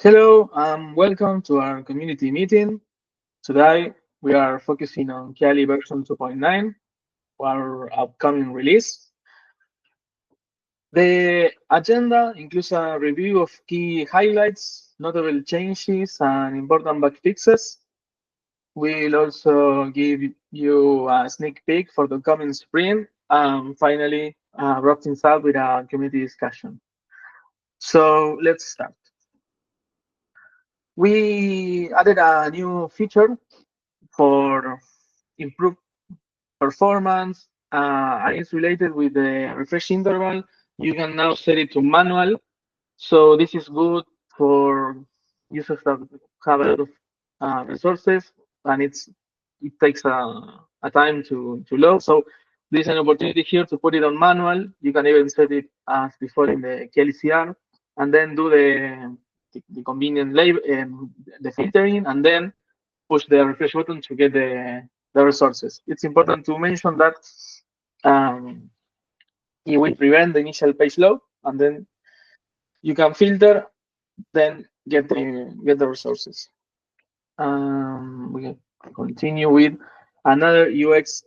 Hello, welcome to our community meeting. Today, we are focusing on Kiali version 2.9, our upcoming release. The agenda includes a review of key highlights, notable changes, and important bug fixes. We'll also give you a sneak peek for the coming sprint, and finally, wrap things up with a community discussion. So let's start. We added a new feature for improved performance, and it's related with the refresh interval. You can now set it to manual. So this is good for users that have a lot of resources, and it takes a time to load. So there's an opportunity here to put it on manual. You can even set it as before in the KLCR, and then do the convenient label, the filtering, and then push the refresh button to get the resources. It's important to mention that um, it will prevent the initial page load, and then you can filter, then get the resources. We can continue with another UX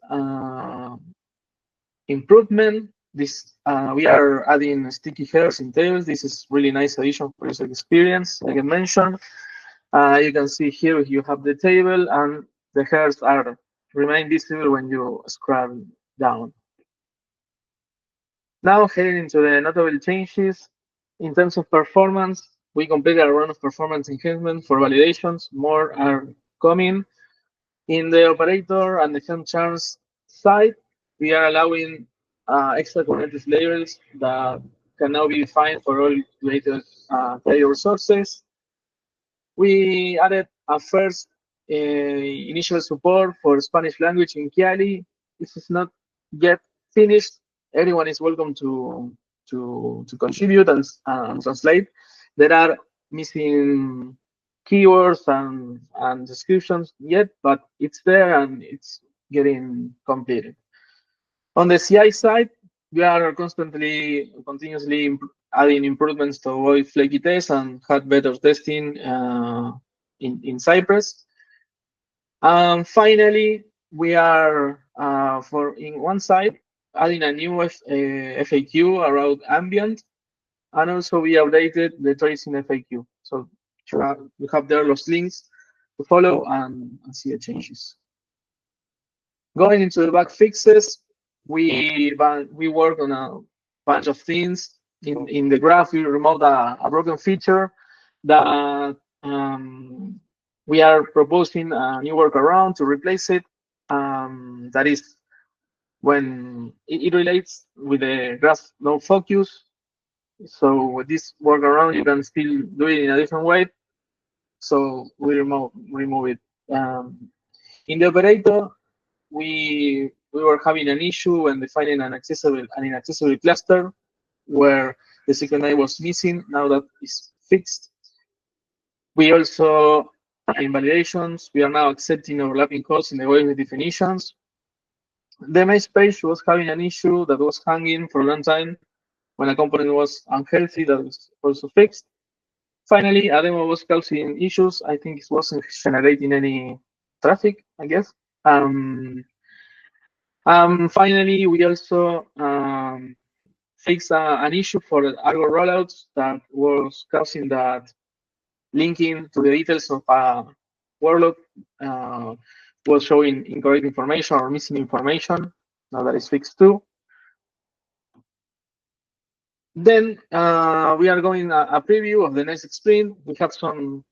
improvement. This we are adding sticky headers in tables. This is really nice addition for user experience, like I mentioned. You can see here you have the table, and the headers are remain visible when you scroll down. Now heading into the notable changes. In terms of performance, we completed a run of performance enhancement for validations. More are coming. In the operator and the helm charts side, we are allowing extra Kubernetes labels that can now be defined for all related player resources. We added a first initial support for Spanish language in Kiali. This is not yet finished. Everyone is welcome to contribute and translate. There are missing keywords and descriptions yet, but it's there and it's getting completed. On the CI side, we are continuously adding improvements to avoid flaky tests and have better testing in Cypress. Finally, we are in one side adding a new FAQ around ambient, and also we updated the tracing FAQ. So you have there those links to follow and see the changes. Going into the bug fixes, we work on a bunch of things. In the graph, we removed a broken feature that we are proposing a new workaround to replace it. That is when it relates with the graph no focus. So with this workaround, you can still do it in a different way. So we remove it. In the operator, we were having an issue when defining an inaccessible cluster where the second I was missing. Now that is fixed. We also, in validations, we are now accepting overlapping calls in the wave definitions. The main page was having an issue that was hanging for a long time when a component was unhealthy. That was also fixed. Finally, a demo was causing issues. I think it wasn't generating any traffic, I guess. Finally, we also fixed an issue for the Argo rollouts that was causing that linking to the details of a workload was showing incorrect information or missing information. Now that is fixed too. Then we are going a preview of the next sprint. We have some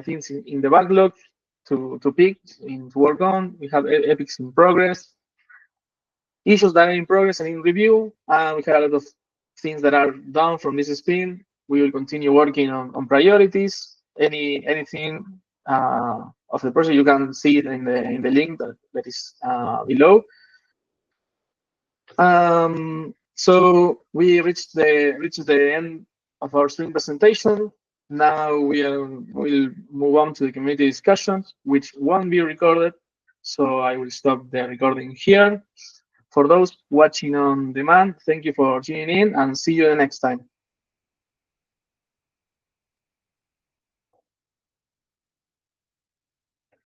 things in the backlog to pick and to work on. We have epics in progress, issues that are in progress and in review. We have a lot of things that are done from this sprint. We will continue working on priorities. Anything of the project, you can see it in the link that is below. So we reached the end of our sprint presentation. Now we'll move on to the community discussions, which won't be recorded. So I will stop the recording here. For those watching on demand, thank you for tuning in, and see you the next time.